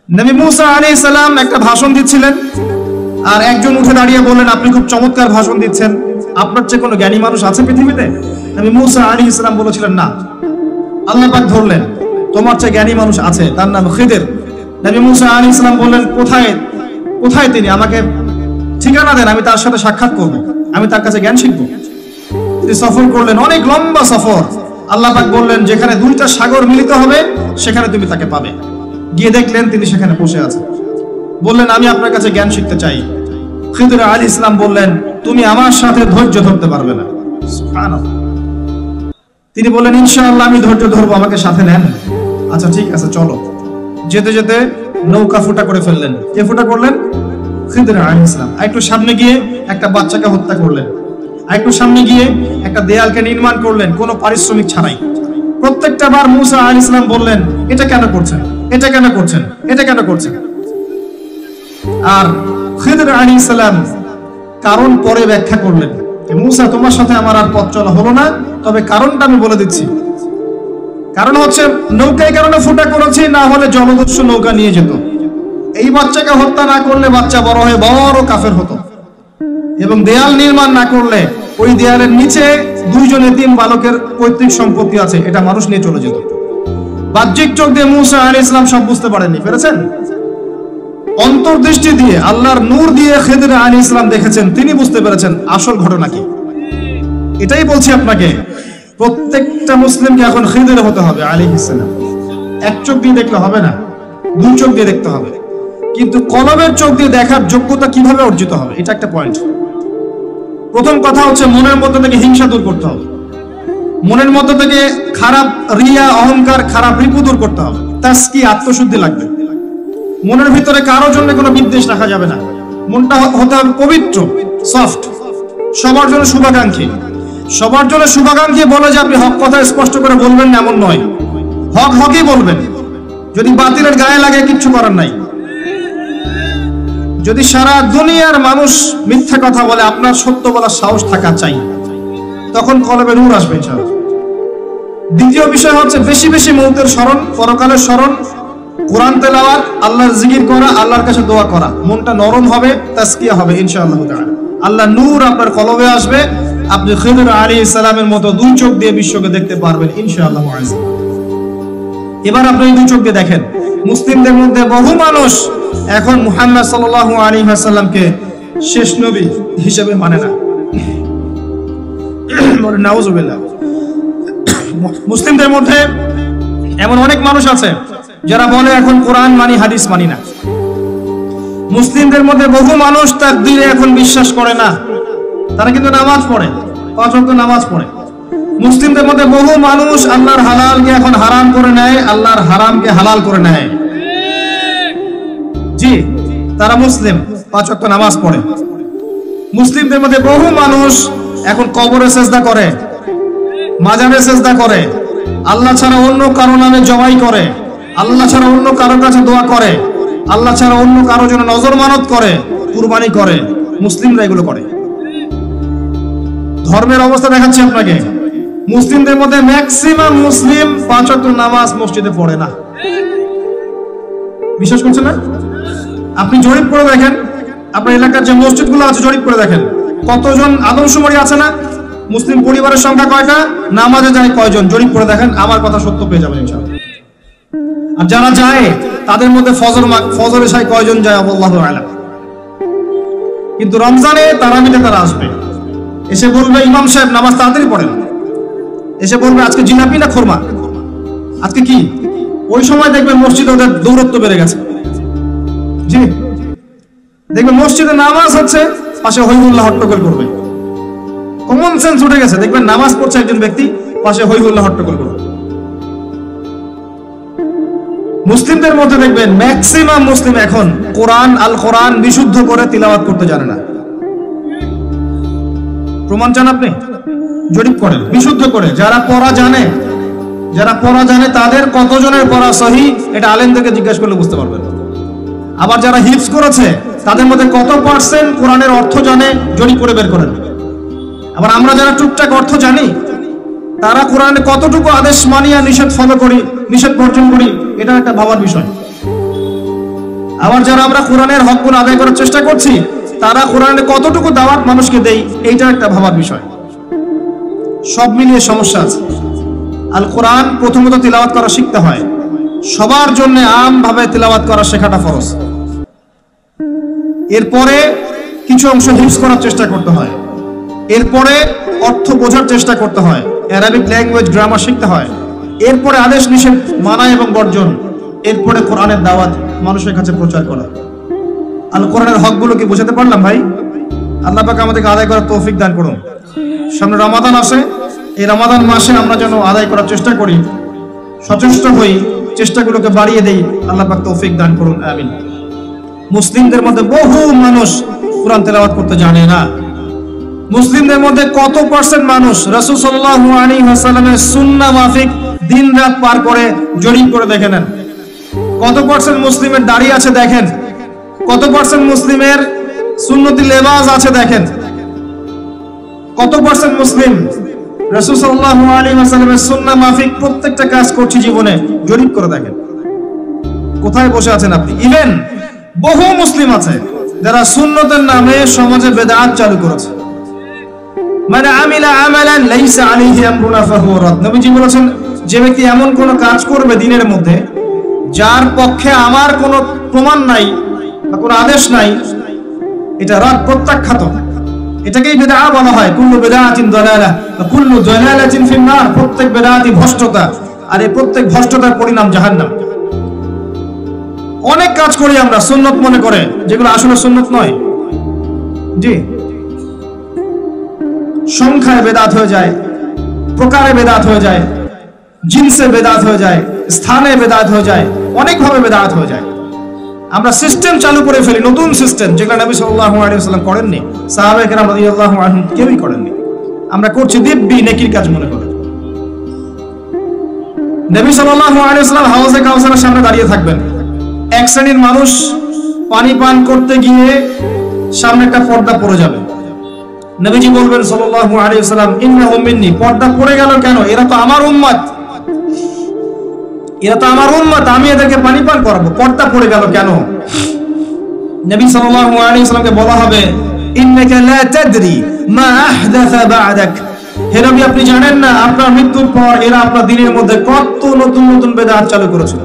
নবী মুসা আলাইহিস সালাম একটা ভাষণ দিচ্ছিলেন, আর একজন উঠে দাঁড়িয়ে বললেন, আপনি খুব চমৎকার ভাষণ দিচ্ছেন, আপনার চেয়ে কোনো জ্ঞানী মানুষ আছে পৃথিবীতে? নবী মুসা আলাইহিস সালাম বলেছিলেন না। আল্লাহ পাক ধরলেন, তোমার চেয়ে জ্ঞানী মানুষ আছে, তার নাম খিদির। নবী মুসা আলাইহিস সালাম বললেন, কোথায় কোথায় তিনি? আমাকে ঠিকানা দেন, আমি তার সাথে সাক্ষাৎ করব, আমি তার কাছে জ্ঞান শিখব। তিনি সফর করলেন, অনেক লম্বা সফর। আল্লাহ পাক বললেন, যেখানে দুইটা সাগর মিলিত হবে সেখানে তুমি তাকে পাবে। গিয়ে দেখলেন তিনি সেখানে বসে আছেন। বললেন, আমি আপনার কাছে জ্ঞান শিখতে চাই। খিদির আলাইহিস সালাম বললেন, তুমি আমার সাথে ধৈর্য ধরতে পারবে না। সুবহানাল্লাহ। তিনি বললেন, ইনশাআল্লাহ আমি ধৈর্য ধরবো, আমাকে সাথে নেন। আচ্ছা ঠিক আছে, চলো। যেতে যেতে নৌকা ফুটা করে ফেললেন। কে ফুটা করলেন? খিদির আলাইহিস সালাম। একটু সামনে গিয়ে একটা বাচ্চাকে হত্যা করলেন, একটু সামনে গিয়ে একটা দেয়ালকে নির্মাণ করলেন কোনো পারিশ্রমিক ছাড়াই। প্রত্যেকটা বার মুসা আলাইহিস সালাম বললেন, এটা কেন করছেন, এটা কেন করছেন, এটা কেন করছেন? আর খিদির আলাইহিস সালাম কারণ পরে ব্যাখ্যা করলেন, মুসা তোমার সাথে আমার আর পথ চলা হলো না, তবে কারণটা আমি বলে দিচ্ছি। কারণ হচ্ছে, নৌকায় কারণে ফুটা করেছি, না হলে জলদস্যু নৌকা নিয়ে যেত। এই বাচ্চাকে হত্যা না করলে বাচ্চা বড় হয়ে বড় কাফের হতো, এবং দেয়াল নির্মাণ না করলে ওই দেয়ালের নিচে দুইজন এতিম বালকের পৈতৃক সম্পত্তি আছে, এটা মানুষ নিয়ে চলে যেত। বাহ্যিক চোখ দিয়ে মুসা আলাইহিস সালাম সব বুঝতে পারেননি, পেরেছেন? অন্তর্দৃষ্টি দিয়ে, আল্লাহর নূর দিয়ে খিদির আলাইহিস সালাম দেখেছেন, তিনি বুঝতে পেরেছেন আসল ঘটনা কি। এটাই বলছি আপনাকে, প্রত্যেকটা মুসলিমকে এখন খিদির হতে হবে আলাইহিস সালাম। এক চোখ দিয়ে দেখলে হবে না, দুই চোখ দিয়ে দেখতে হবে। কিন্তু কলবের চোখ দিয়ে দেখার যোগ্যতা কিভাবে অর্জিত হবে, এটা একটা পয়েন্ট। প্রথম কথা হচ্ছে, মনের মধ্যে থেকে হিংসা দূর করতে হবে। মনের মধ্যে থেকে খারাপ রিয়া, অহংকার, খারাপ রিপু দূর করতে হবে। তাসকি, আত্মশুদ্ধি লাগবে। মনের ভিতরে কারোর জন্য কোনো বিদ্বেষ রাখা যাবে না। মনটা হতে হবে পবিত্র, সফট, সবার জন্য শুভাকাঙ্ক্ষী। সবার জন্য শুভাকাঙ্ক্ষী বলে যে আপনি হক কথা স্পষ্ট করে বলবেন না, এমন নয়। হক হকই বলবেন। যদি বাতিলের গায়ে লাগে কিচ্ছু করার নাই। যদি সারা দুনিয়ার মানুষ মিথ্যা কথা বলে, আপনার সত্য বলার সাহস থাকা চাই, তখন কলবে নূর আসবে ইনশাআল্লাহ। দ্বিতীয় বিষয় হচ্ছে, বেশি বেশি মৌতের স্মরণ, পরকালের স্মরণ, কোরআন তেলাওয়াত, আল্লাহর জিকির করা, আল্লাহর কাছে দোয়া করা। মনটা নরম হবে, তাসকিয়া হবে ইনশাআল্লাহ তাআলা। আল্লাহ নূর আপনার কলবে আসবে, আপনি খিদির আলাইহিস সালামের মতো দুই চোখ দিয়ে বিশ্বকে দেখতে পারবেন ইনশাআল্লাহ। এবার আপনি দুই চোখ দিয়ে দেখেন, মুসলিমদের মধ্যে বহু মানুষ এখন মুহাম্মদ সাল্লাল্লাহু আলাইহি ওয়াসাল্লামকে শেষ নবী হিসেবে মানে না। নাউযুবিল্লাহ। মুসলিমদের মধ্যে এমন অনেক মানুষ আছে যারা বলে এখন কোরআন মানি, হাদিস মানি না। মুসলিমদের মধ্যে বহু মানুষ তাকদীরে এখন বিশ্বাস করে না, তারা কিন্তু নামাজ পড়ে, 5 ওয়াক্ত নামাজ পড়ে। মুসলিমদের মধ্যে বহু মানুষ আল্লাহর হালালকে এখন হারাম করে নেয়, আল্লাহর হারামকে হালাল করে নেয়। জি, তারা মুসলিম, 5 ওয়াক্ত নামাজ পড়ে। মুসলিমদের মধ্যে বহু মানুষ এখন কবরে সেজদা করে, মাজারে সেজদা করে, আল্লাহ ছাড়া অন্য কারো নামে জবাই করে, আল্লাহ ছাড়া অন্য কারোর কাছে দোয়া করে, আল্লাহ ছাড়া অন্য কারোর জন্য নজর মানত করে, কুরবানি করে। মুসলিমরা এগুলো করে। ধর্মের অবস্থা দেখাচ্ছি আপনাকে, মুসলিমদের মধ্যে ম্যাক্সিমাম মুসলিম 5 ওয়াক্ত নামাজ মসজিদে পড়ে না। বিশ্বাস করছেন না? আপনি জরিপ করে দেখেন, আপনার এলাকার যে মসজিদগুলো আছে জরিপ করে দেখেন, কতজন আদমশুমারি আছে না? মুসলিম পরিবারের সংখ্যা কয়টা, নামাজে যায় কয়জন, জরিপ করে দেখেন, আমার কথা সত্য পেয়ে যাবেন ইনশাআল্লাহ। আর যারা যায় তাদের মধ্যে ফজর এশায় কয়জন যায়, আল্লাহু আ'লাম। কিন্তু রমজানে তারাবিতে তারা আসবে, এসে বলবে, ইমাম সাহেব নামাজ তাড়াতাড়ি পড়েন। এসে বলবে, আজকে জিলাপি না খোরমা, আজকে কি? ওই সময় দেখবেন মসজিদে ওদের দৌরত্ব বেড়ে গেছে। জি, দেখবেন মসজিদে নামাজ হচ্ছে, পাশে হইহুল্লাহ হট্টগোল করবে। কমন সেন্স উঠে গেছে, দেখবেন নামাজ পড়ছে একজন ব্যক্তি, পাশে হইহুল্লাহ হট্টগোল করবে। মুসলিমদের মধ্যে দেখবেন ম্যাক্সিমাম মুসলিম এখন কোরআন, আল কোরআন বিশুদ্ধ করে তিলাওয়াত করতে জানে না। প্রমাণ চান আপনি? জরিপ করেন, বিশুদ্ধ করে। যারা পড়া জানে তাদের কতজনের পড়া সহিহ, এটা আলেমদেরকে জিজ্ঞাসা করলে বুঝতে পারবেন। আবার যারা হিফজ করেছে তাদের মধ্যে কত পার্সেন্ট কোরআনের অর্থ জানে, জরিপ করে বের করেন। আবার আমরা যারা টুকটাক অর্থ জানি, তারা কোরআনে কতটুকু আদেশ মানি আর নিষেধ ফলো করি, নিষেধ বর্জন করি, এটা একটা ভাবার বিষয়। আবার যারা আমরা কোরআনের হকগুলো আদায় করার চেষ্টা করছি, তারা কোরআনের কতটুকু দাওয়াত মানুষকে দেই, এইটা একটা ভাবার বিষয়। সব মিলিয়ে সমস্যা আছে। আল কোরআন প্রথমত তিলাওয়াত করা শিখতে হয়। সবার জন্য আমভাবে তিলাওয়াত করা শেখাটা ফরজ। এরপরে কিছু অংশ হিফজ করার চেষ্টা করতে হয়। এরপরে অর্থ বোঝার চেষ্টা করতে হয়। অ্যারাবিক ল্যাঙ্গুয়েজ, গ্রামার শিখতে হয়। এরপরে আদেশ নিষেধ মানা এবং বর্জন। এরপরে কোরআনের দাওয়াত মানুষের কাছে প্রচার করা। আল কোরআনের হকগুলো কি বোঝাতে পারলাম ভাই? আল্লাহ পাক আমাদেরকে আদায় করার তৌফিক দান করুন। সামনে রমাদান আসে, এই রমাদান মাসে আমরা যেন আদায় করার চেষ্টা করি, সচেষ্ট হই, চেষ্টাগুলোকে বাড়িয়ে দেই। আল্লাহ পাক তৌফিক দান করুন, আমিন। মুসলিমদের মধ্যে বহু মানুষ কোরআন তেলাওয়াত করতে জানে না। মুসলিমদের মধ্যে কত পার্সেন্ট মানুষ রাসূল সাল্লাল্লাহু আলাইহি ওয়াসাল্লামের সুন্নাহ মাফিক দিন রাত পার করে জরিপ করে দেখে নেন। কত পার্সেন্ট মুসলিমের দাড়ি আছে দেখেন, কত পার্সেন্ট মুসলিমের সুন্নতি লেবাস আছে দেখেন, কত পার্সেন্ট মুসলিম রাসূল সাল্লাল্লাহু আলাইহি ওয়াসাল্লামের সুন্নাহ মাফিক প্রত্যেকটা কাজ করছে জীবনে, জরিপ করে দেখেন। কোথায় বসে আছেন আপনি? ইভেন বহু মুসলিম আছে যারা সুন্নতের নামে সমাজে বেদাত চালু করেছে। মানে আমিলা আমালান লাইসা আলাইহি আমরুনা ফাহুয়া রাদ। নবীজি বলেছেন, যে ব্যক্তি এমন কোন কাজ করবে দিনের মধ্যে যার পক্ষে আমার কোনো প্রমাণ নাই বা কোনো আদেশ নাই, এটা রাদ, প্রত্যাখ্যাত। এটাকেই বিদআত বলা হয়। কুল্লু বিদআতিন দালালাহ ওয়া কুল্লু দালালাতিন ফিন-নার। প্রত্যেক বিদআতই ভ্রষ্টতা, আর এই প্রত্যেক ভ্রষ্টতার পরিণাম জাহান্নাম। অনেক কাজ করি আমরা সুন্নত মনে করে, যেগুলো আসলে সুন্নত নয়। জি, সংখ্যায় বেদাত হয়ে যায়, প্রকারে বেদাত হয়ে যায়, জিনসে বেদাত হয়ে যায়, স্থানে বেদাত হয়ে যায়, অনেকভাবে বেদাত হয়ে যায়। আমরা সিস্টেম চালু করে ফেলি, নতুন সিস্টেম, যেগুলো নবী সাল্লাল্লাহু আলাইহি ওয়াসাল্লাম করেননি, সাহাবায়ে কেরাম রাদিয়াল্লাহু আনহুম কেউই করেননি। আমরা করছি দিব্যি নেকির কাজ মনে করে। নবী সাল্লাল্লাহু আলাইহি ওয়াসাল্লাম হাউজে কাউসারের সামনে দাঁড়িয়ে থাকবেন। এক শ্রেণীর মানুষ পানি পান করতে গিয়ে সামনে একটা পর্দা পড়ে যাবে। নবীজি বলবেন সাল্লাল্লাহু আলাইহি ওয়াসাল্লাম, ইন্নাহুম মিন্নি। পর্দা পড়ে গেল কেন? এরা তো আমার উম্মত, এরা তো আমার উম্মত, আমি এদেরকে পানি পান করাবো, পর্দা পড়ে গেল কেন? নবী সাল্লাল্লাহু আলাইহি ওয়াসাল্লামকে বলা হবে, ইন্নাকা লা তাদরি মা আহদাসা বা'দাক। হে নবী, আপনি জানেন না আপনার মৃত্যুর পর এরা আপনার দ্বীনের মধ্যে কত নতুন নতুন বেদাত চালু করেছিল।